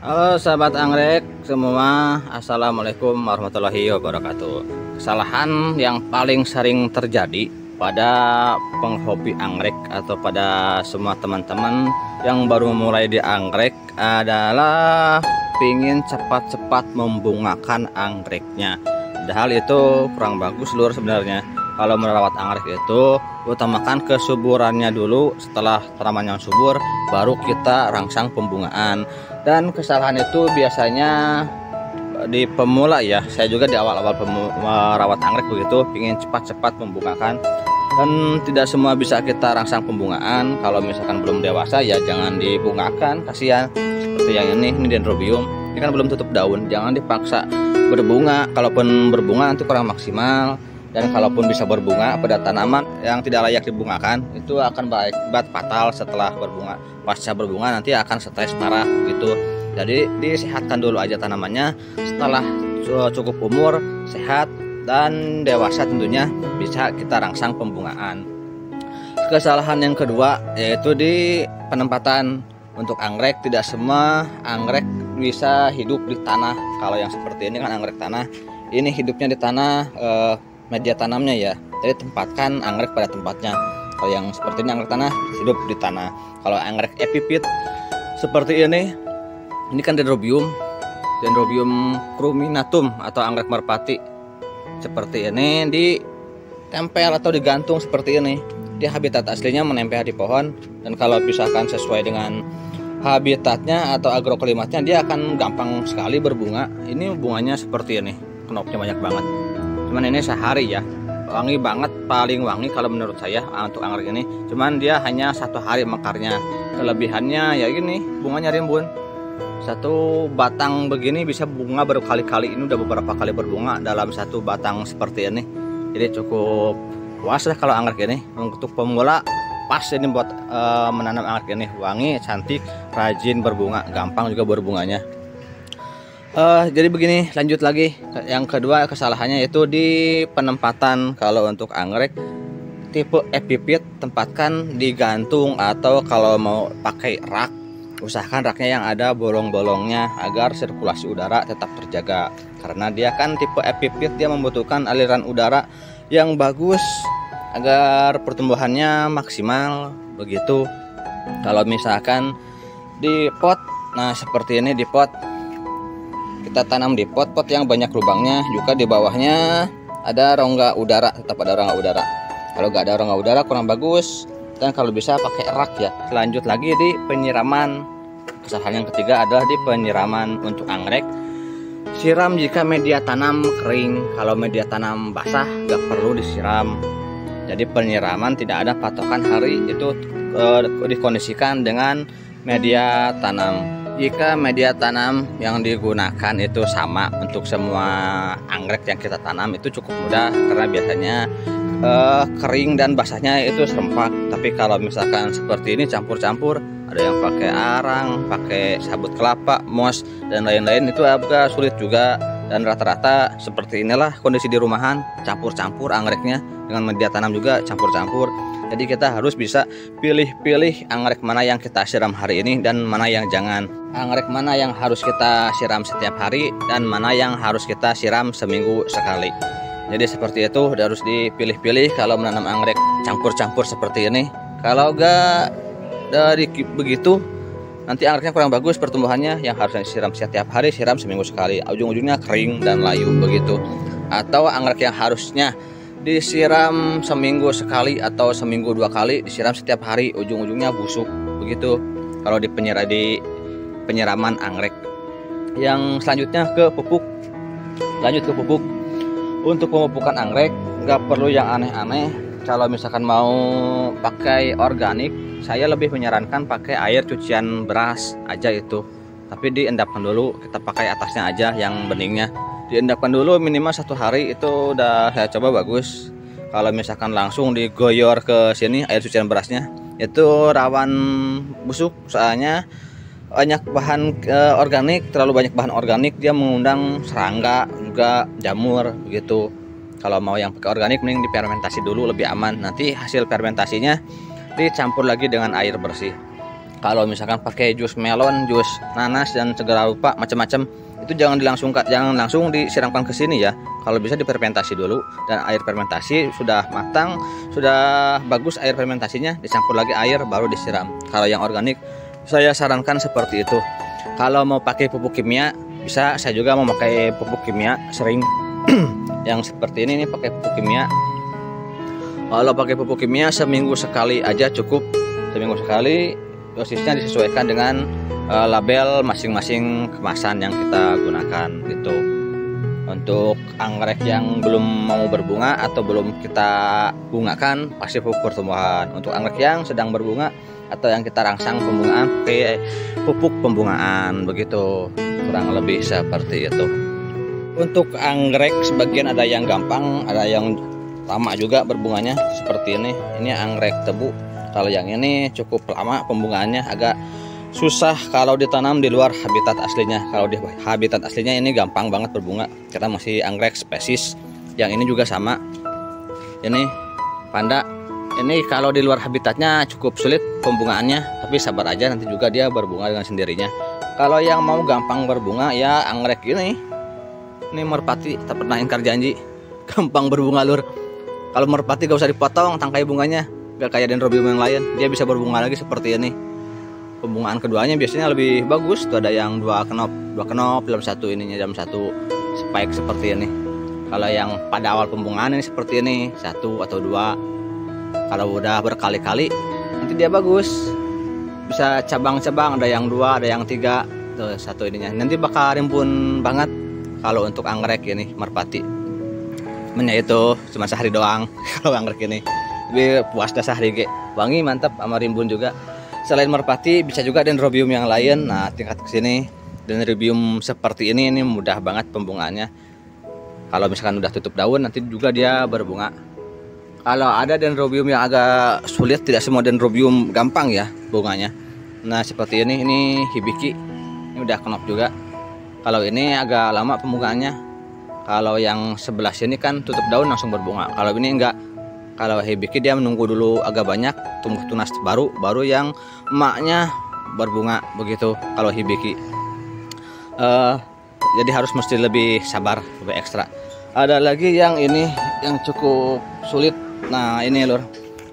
Halo sahabat anggrek semua, assalamualaikum warahmatullahi wabarakatuh. Kesalahan yang paling sering terjadi pada penghobi anggrek atau pada semua teman-teman yang baru memulai di anggrek adalah ingin cepat-cepat membungakan anggreknya. Padahal itu kurang bagus lur sebenarnya. Kalau merawat anggrek itu utamakan kesuburannya dulu. Setelah tanaman yang subur baru kita rangsang pembungaan. Dan kesalahan itu biasanya di pemula ya. Saya juga di awal-awal merawat anggrek begitu, ingin cepat-cepat membungakan. Dan tidak semua bisa kita rangsang pembungaan. Kalau misalkan belum dewasa ya jangan dibungakan, kasihan. Seperti yang ini dendrobium. Ini kan belum tutup daun, jangan dipaksa berbunga. Kalaupun berbunga nanti kurang maksimal. Dan kalaupun bisa berbunga pada tanaman yang tidak layak dibungakan, itu akan berakibat fatal setelah berbunga. Pasca berbunga nanti akan stres parah gitu. Jadi disehatkan dulu aja tanamannya. Setelah cukup umur, sehat dan dewasa tentunya bisa kita rangsang pembungaan. Kesalahan yang kedua yaitu di penempatan. Untuk anggrek, tidak semua anggrek bisa hidup di tanah. Kalau yang seperti ini kan anggrek tanah, ini hidupnya di tanah, media tanamnya ya. Jadi tempatkan anggrek pada tempatnya. Kalau yang seperti ini anggrek tanah hidup di tanah. Kalau anggrek epipit seperti ini kan dendrobium cruminatum atau anggrek merpati. Seperti ini ditempel atau digantung seperti ini. Dia habitat aslinya menempel di pohon, dan kalau misalkan sesuai dengan habitatnya atau agroklimatnya dia akan gampang sekali berbunga. Ini bunganya seperti ini, knopnya banyak banget. Cuman ini sehari ya, wangi banget, paling wangi kalau menurut saya untuk anggrek ini. Cuman dia hanya 1 hari mekarnya. Kelebihannya ya gini, bunganya rimbun. Satu batang begini bisa bunga berkali-kali. Ini udah beberapa kali berbunga dalam satu batang seperti ini. Jadi cukup puas lah kalau anggrek ini. Untuk pemula pas ini buat menanam anggrek ini. Wangi, cantik, rajin berbunga, gampang juga berbunganya. Jadi begini, lanjut lagi. Yang kedua kesalahannya yaitu di penempatan. Kalau untuk anggrek tipe epipit, tempatkan digantung, atau kalau mau pakai rak, usahakan raknya yang ada bolong-bolongnya agar sirkulasi udara tetap terjaga. Karena dia kan tipe epipit, dia membutuhkan aliran udara yang bagus agar pertumbuhannya maksimal begitu. Kalau misalkan di pot, nah seperti ini di pot, kita tanam di pot yang banyak lubangnya, juga di bawahnya ada rongga udara, tetap ada rongga udara. Kalau nggak ada rongga udara kurang bagus, dan kalau bisa pakai rak ya. Lanjut lagi di penyiraman. Kesalahan yang ketiga adalah di penyiraman untuk anggrek. Siram jika media tanam kering. Kalau media tanam basah nggak perlu disiram. Jadi penyiraman tidak ada patokan hari, itu dikondisikan dengan media tanam. Jika media tanam yang digunakan itu sama untuk semua anggrek yang kita tanam, itu cukup mudah karena biasanya kering dan basahnya itu serempak. Tapi kalau misalkan seperti ini campur-campur, ada yang pakai arang, pakai sabut kelapa, moss dan lain-lain, itu agak sulit juga. Dan rata-rata seperti inilah kondisi di rumahan, campur-campur anggreknya dengan media tanam juga campur-campur. Jadi kita harus bisa pilih-pilih anggrek mana yang kita siram hari ini dan mana yang jangan. Anggrek mana yang harus kita siram setiap hari dan mana yang harus kita siram seminggu sekali. Jadi seperti itu harus dipilih-pilih kalau menanam anggrek campur-campur seperti ini. Kalau enggak dari begitu, nanti anggreknya kurang bagus pertumbuhannya. Yang harusnya disiram setiap hari, siram seminggu sekali. Ujung-ujungnya kering dan layu begitu. Atau anggrek yang harusnya disiram seminggu sekali atau seminggu 2 kali, disiram setiap hari, ujung-ujungnya busuk begitu. Kalau di penyiraman anggrek. Yang selanjutnya ke pupuk. Lanjut ke pupuk. Untuk pemupukan anggrek nggak perlu yang aneh-aneh. Kalau misalkan mau pakai organik, saya lebih menyarankan pakai air cucian beras aja itu. Tapi diendapkan dulu, kita pakai atasnya aja yang beningnya. Diendapkan dulu minimal 1 hari, itu udah saya coba bagus. Kalau misalkan langsung digoyor ke sini air cucian berasnya, itu rawan busuk. Soalnya banyak bahan organik, terlalu banyak bahan organik, dia mengundang serangga juga, jamur begitu. Kalau mau yang pakai organik mending difermentasi dulu, lebih aman. Nanti hasil fermentasinya dicampur lagi dengan air bersih. Kalau misalkan pakai jus melon, jus nanas dan segala rupa macam-macam, itu jangan langsung disiramkan ke sini ya. Kalau bisa difermentasi dulu, dan air fermentasi sudah matang, sudah bagus air fermentasinya, dicampur lagi air baru disiram. Kalau yang organik saya sarankan seperti itu. Kalau mau pakai pupuk kimia bisa, saya juga mau pakai pupuk kimia sering. Yang seperti ini nih pakai pupuk kimia. Kalau pakai pupuk kimia seminggu sekali aja cukup. Seminggu sekali, dosisnya disesuaikan dengan label masing-masing kemasan yang kita gunakan gitu. Untuk anggrek yang belum mau berbunga atau belum kita bungakan pasti pupuk pertumbuhan. Untuk anggrek yang sedang berbunga atau yang kita rangsang pembungaan pakai pupuk pembungaan, begitu, kurang lebih seperti itu. Untuk anggrek sebagian ada yang gampang, ada yang lama juga berbunganya seperti ini. Ini anggrek tebu. Kalau yang ini cukup lama pembungaannya, agak susah kalau ditanam di luar habitat aslinya. Kalau di habitat aslinya ini gampang banget berbunga, kita masih anggrek spesies. Yang ini juga sama, ini panda. Ini kalau di luar habitatnya cukup sulit pembungaannya, tapi sabar aja, nanti juga dia berbunga dengan sendirinya. Kalau yang mau gampang berbunga ya anggrek ini merpati, tak pernah ingkar janji, gampang berbunga lur. Kalau merpati gak usah dipotong tangkai bunganya, gak kayak dendrobium yang lain, dia bisa berbunga lagi seperti ini. Pembungaan keduanya biasanya lebih bagus. Tuh ada yang dua knop dalam satu ininya, dalam satu spike seperti ini. Kalau yang pada awal pembungaan ini seperti ini, satu atau dua. Kalau udah berkali-kali nanti dia bagus, bisa cabang-cabang, ada yang dua, ada yang tiga. Tuh satu ininya nanti bakal rimbun banget. Kalau untuk anggrek ini merpati, sebenarnya itu cuma sehari doang. Kalau anggrek ini lebih puas dah sehari ge, wangi mantap sama rimbun juga. Selain merpati bisa juga dendrobium yang lain. Nah tingkat kesini dendrobium seperti ini mudah banget pembungaannya. Kalau misalkan udah tutup daun nanti juga dia berbunga. Kalau ada dendrobium yang agak sulit, tidak semua dendrobium gampang ya bunganya. Nah seperti ini hibiki, ini udah knop juga. Kalau ini agak lama pembungaannya. Kalau yang sebelah sini kan tutup daun langsung berbunga. Kalau ini enggak. Kalau hibiki dia menunggu dulu agak banyak tumbuh tunas baru yang emaknya berbunga, begitu. Kalau hibiki jadi harus mesti lebih sabar, lebih ekstra. Ada lagi yang ini yang cukup sulit. Nah ini lur,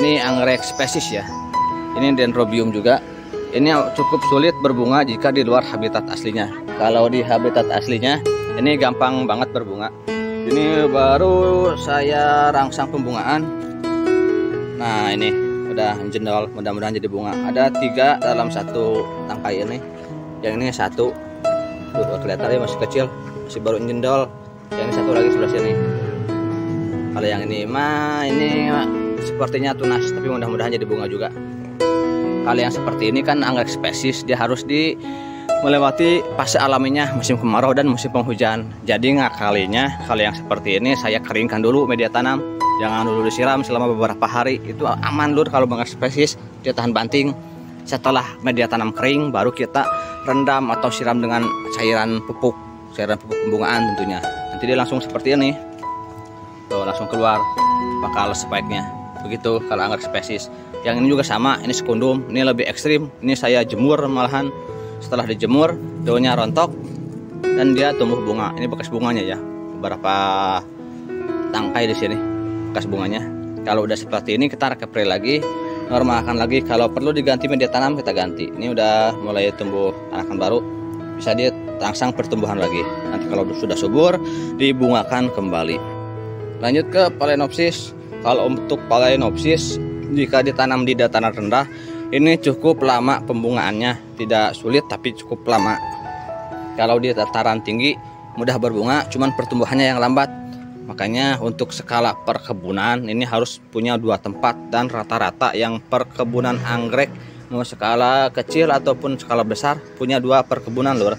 ini anggrek spesies ya. Ini dendrobium juga. Ini cukup sulit berbunga jika di luar habitat aslinya. Kalau di habitat aslinya ini gampang banget berbunga. Ini baru saya rangsang pembungaan. Nah ini udah jendol, mudah-mudahan jadi bunga. Ada 3 dalam satu tangkai ini. Yang ini 1, tuh kelihatannya masih kecil, masih baru jendol. Yang ini 1 lagi sebelah sini. Kalau yang ini ini sepertinya tunas, tapi mudah-mudahan jadi bunga juga. Kalau yang seperti ini kan anggrek spesies, dia harus melewati fase alaminya musim kemarau dan musim penghujan. Jadi ngakalinya kalau yang seperti ini saya keringkan dulu media tanam, jangan dulu disiram selama beberapa hari. Itu aman lur. Kalau anggrek spesies dia tahan banting. Setelah media tanam kering baru kita rendam atau siram dengan cairan pupuk pembungaan tentunya. Nanti dia langsung seperti ini, tuh langsung keluar bakal spike-nya. Begitu kalau anggrek spesies. Yang ini juga sama, ini sekundum, ini lebih ekstrim. Ini saya jemur malahan. Setelah dijemur, daunnya rontok dan dia tumbuh bunga. Ini bekas bunganya ya, beberapa tangkai di sini bekas bunganya. Kalau udah seperti ini kita recovery lagi, normalkan lagi. Kalau perlu diganti media tanam kita ganti. Ini udah mulai tumbuh anakan baru, bisa dia terangsang pertumbuhan lagi. Nanti kalau sudah subur dibungakan kembali. Lanjut ke Phalaenopsis. Kalau untuk Phalaenopsis jika ditanam di dataran rendah ini cukup lama pembungaannya, tidak sulit tapi cukup lama. Kalau di dataran tinggi mudah berbunga, cuman pertumbuhannya yang lambat. Makanya untuk skala perkebunan ini harus punya 2 tempat, dan rata-rata yang perkebunan anggrek mau skala kecil ataupun skala besar punya 2 perkebunan lur.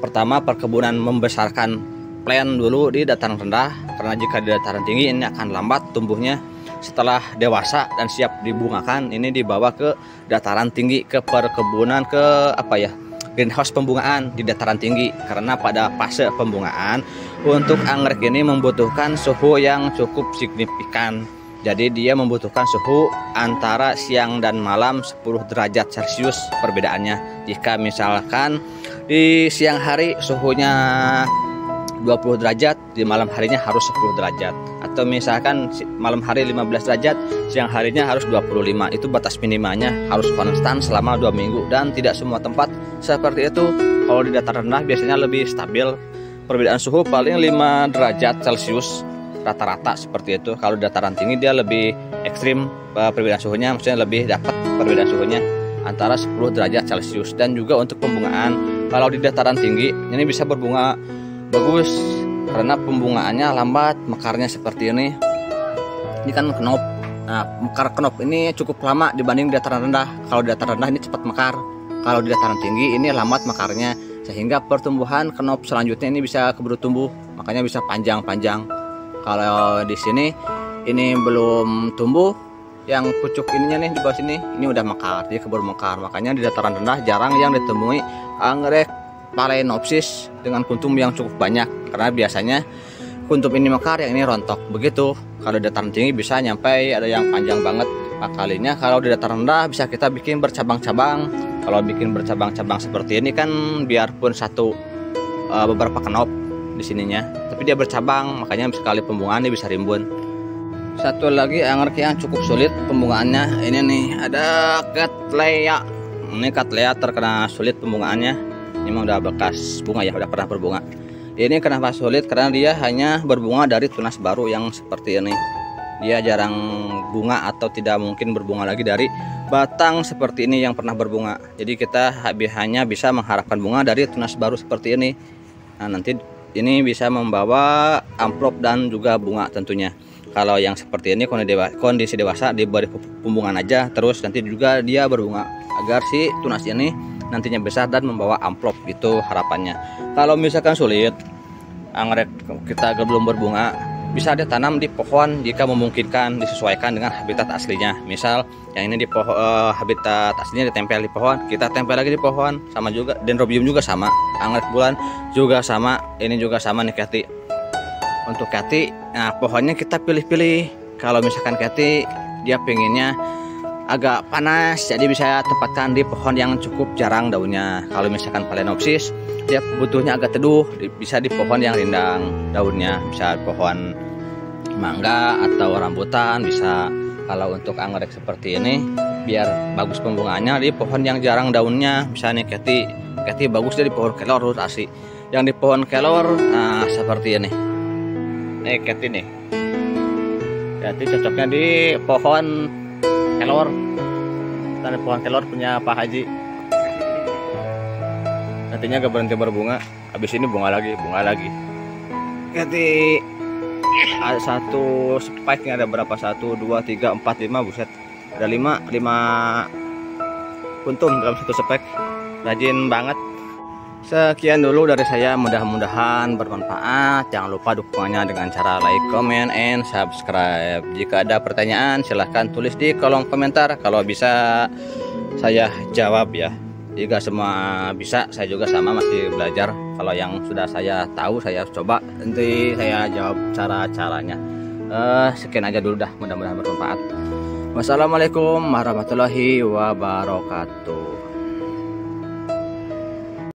Pertama perkebunan membesarkan plant dulu di dataran rendah, karena jika di dataran tinggi ini akan lambat tumbuhnya. Setelah dewasa dan siap dibungakan, ini dibawa ke dataran tinggi, ke perkebunan, ke greenhouse pembungaan di dataran tinggi. Karena pada fase pembungaan untuk anggrek ini membutuhkan suhu yang cukup signifikan. Jadi dia membutuhkan suhu antara siang dan malam 10 derajat Celcius perbedaannya. Jika misalkan di siang hari suhunya 20 derajat, di malam harinya harus 10 derajat. Atau misalkan malam hari 15 derajat, siang harinya harus 25. Itu batas minimalnya, harus konstan selama 2 minggu. Dan tidak semua tempat seperti itu. Kalau di dataran rendah biasanya lebih stabil. Perbedaan suhu paling 5 derajat Celcius rata-rata seperti itu. Kalau di dataran tinggi dia lebih ekstrim perbedaan suhunya, maksudnya lebih dapat perbedaan suhunya antara 10 derajat Celcius. Dan juga untuk pembungaan, kalau di dataran tinggi ini bisa berbunga bagus karena pembungaannya lambat, mekarnya seperti ini. Ini kan kenop. Nah, mekar kenop ini cukup lama dibanding di dataran rendah. Kalau di dataran rendah ini cepat mekar. Kalau di dataran tinggi ini lambat mekarnya, sehingga pertumbuhan kenop selanjutnya ini bisa keburu tumbuh, makanya bisa panjang-panjang. Kalau di sini ini belum tumbuh, yang pucuk ininya nih di bawah sini ini udah mekar, dia keburu mekar. Makanya di dataran rendah jarang yang ditemui anggrek Phalaenopsis dengan kuntum yang cukup banyak, karena biasanya kuntum ini mekar, yang ini rontok. Begitu kalau di dataran tinggi bisa nyampe ada yang panjang banget akalinya. Kalau di dataran rendah bisa kita bikin bercabang-cabang. Kalau bikin bercabang-cabang seperti ini kan biarpun satu beberapa kenop di sininya, tapi dia bercabang, makanya sekali pembungaan dia bisa rimbun. Satu lagi anggrek yang cukup sulit pembungaannya ini nih, ada Cattleya. Ini Cattleya terkena sulit pembungaannya. Ini memang udah bekas bunga ya, udah pernah berbunga. Ini kenapa sulit? Karena dia hanya berbunga dari tunas baru yang seperti ini. Dia jarang bunga atau tidak mungkin berbunga lagi dari batang seperti ini yang pernah berbunga. Jadi kita hanya bisa mengharapkan bunga dari tunas baru seperti ini. Nah, nanti ini bisa membawa amplop dan juga bunga tentunya. Kalau yang seperti ini kondisi dewasa diberi pembungaan aja, terus nanti juga dia berbunga agar si tunas ini nantinya besar dan membawa amplop, gitu harapannya. Kalau misalkan sulit anggrek kita belum berbunga, bisa ditanam di pohon jika memungkinkan, disesuaikan dengan habitat aslinya. Misal yang ini di pohon, habitat aslinya ditempel di pohon, kita tempel lagi di pohon. Sama juga Dendrobium juga sama, anggrek bulan juga sama, ini juga sama nih Cathy. Untuk Cathy, nah pohonnya kita pilih-pilih. Kalau misalkan Cathy dia pengennya agak panas, jadi bisa tempatkan di pohon yang cukup jarang daunnya. Kalau misalkan Phalaenopsis dia butuhnya agak teduh, bisa di pohon yang rindang daunnya, bisa pohon mangga atau rambutan bisa. Kalau untuk anggrek seperti ini biar bagus pembungaannya di pohon yang jarang daunnya, bisa nih Cathy bagus dari pohon kelor asli. Yang di pohon kelor nah seperti ini. Nih Cathy nih. Cathy cocoknya di pohon kelor. Tanda pohon kelor punya Pak Haji. Nantinya gak berhenti berbunga. Habis ini bunga lagi. Cathy ada satu spike nya, ada berapa? 1, 2, 3, 4, 5, buset. Ada 5 kuntum dalam satu spike. Rajin banget. Sekian dulu dari saya, mudah-mudahan bermanfaat. Jangan lupa dukungannya dengan cara like, comment, and subscribe. Jika ada pertanyaan silahkan tulis di kolom komentar. Kalau bisa saya jawab ya. Jika semua bisa, saya juga sama masih belajar. Kalau yang sudah saya tahu saya coba, nanti saya jawab cara-caranya. Sekian aja dulu dah, mudah-mudahan bermanfaat. Wassalamualaikum warahmatullahi wabarakatuh.